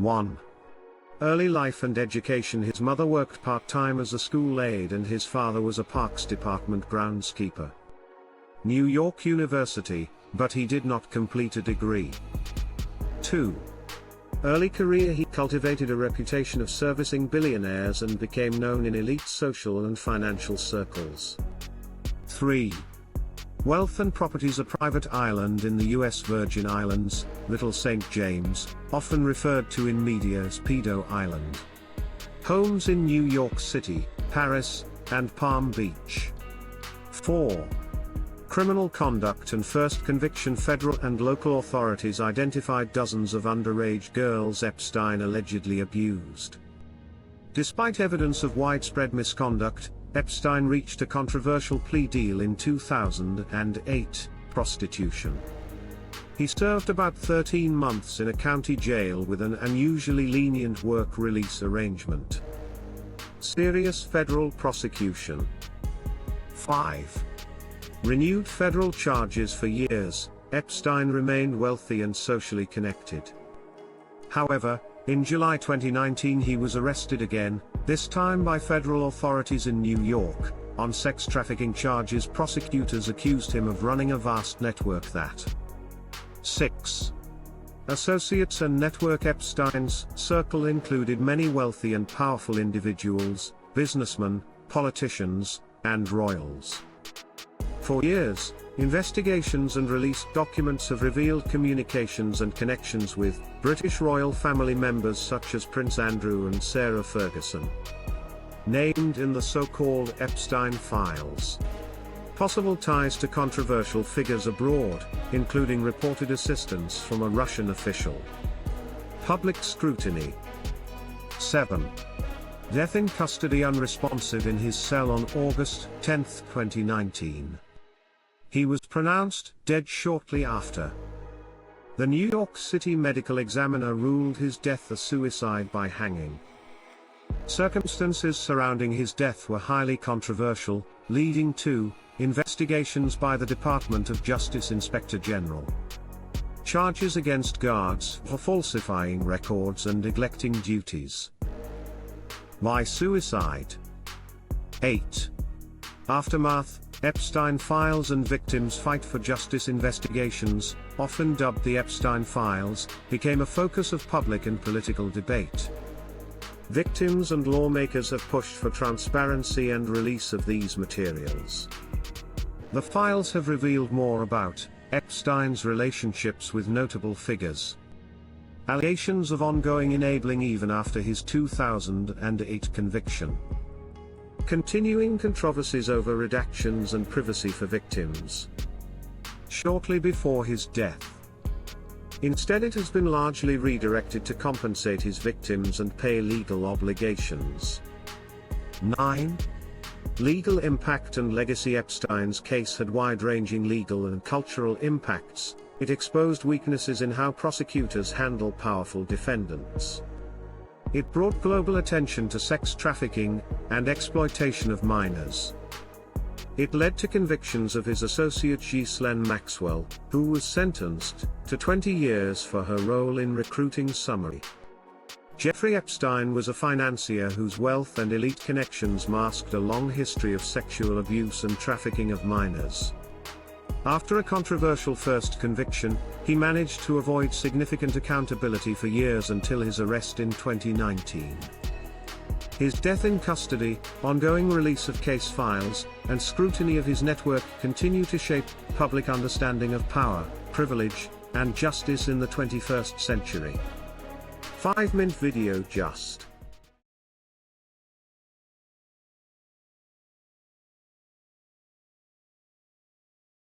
1. Early life and education. His mother worked part-time as a school aide and his father was a Parks Department groundskeeper. New York University, but he did not complete a degree. 2. Early career. He cultivated a reputation of servicing billionaires and became known in elite social and financial circles. 3. Wealth and properties. A private island in the U.S. Virgin Islands, Little St. James, often referred to in media as Pedo Island. Homes in New York City, Paris, and Palm Beach. 4. Criminal conduct and first conviction. Federal and local authorities identified dozens of underage girls Epstein allegedly abused. Despite evidence of widespread misconduct, Epstein reached a controversial plea deal in 2008, prostitution. He served about 13 months in a county jail with an unusually lenient work release arrangement. Serious federal prosecution. 5. Renewed federal charges. For years, Epstein remained wealthy and socially connected. However, in July 2019 he was arrested again, this time by federal authorities in New York, on sex trafficking charges. Prosecutors accused him of running a vast network that 6. Associates and network. Epstein's circle included many wealthy and powerful individuals, businessmen, politicians, and royals. For years, investigations and released documents have revealed communications and connections with British royal family members such as Prince Andrew and Sarah Ferguson, named in the so-called Epstein files. Possible ties to controversial figures abroad, including reported assistance from a Russian official. Public scrutiny. 7. Death in custody. Unresponsive in his cell on August 10, 2019. He was pronounced dead shortly after. The New York City medical examiner ruled his death a suicide by hanging. Circumstances surrounding his death were highly controversial, leading to investigations by the Department of Justice Inspector General. Charges against guards for falsifying records and neglecting duties. Why suicide? 8. Aftermath. Epstein files and victims fight for justice. Investigations, often dubbed the Epstein files, became a focus of public and political debate. Victims and lawmakers have pushed for transparency and release of these materials. The files have revealed more about Epstein's relationships with notable figures. Allegations of ongoing enabling even after his 2008 conviction. Continuing controversies over redactions and privacy for victims. Shortly before his death. Instead, it has been largely redirected to compensate his victims and pay legal obligations. 9. Legal impact and legacy. Epstein's case had wide-ranging legal and cultural impacts. It exposed weaknesses in how prosecutors handle powerful defendants. It brought global attention to sex trafficking and exploitation of minors. It led to convictions of his associate Ghislaine Maxwell, who was sentenced to 20 years for her role in recruiting Summary. Jeffrey Epstein was a financier whose wealth and elite connections masked a long history of sexual abuse and trafficking of minors. After a controversial first conviction, he managed to avoid significant accountability for years until his arrest in 2019. His death in custody, ongoing release of case files, and scrutiny of his network continue to shape public understanding of power, privilege, and justice in the 21st century. 5-minute video just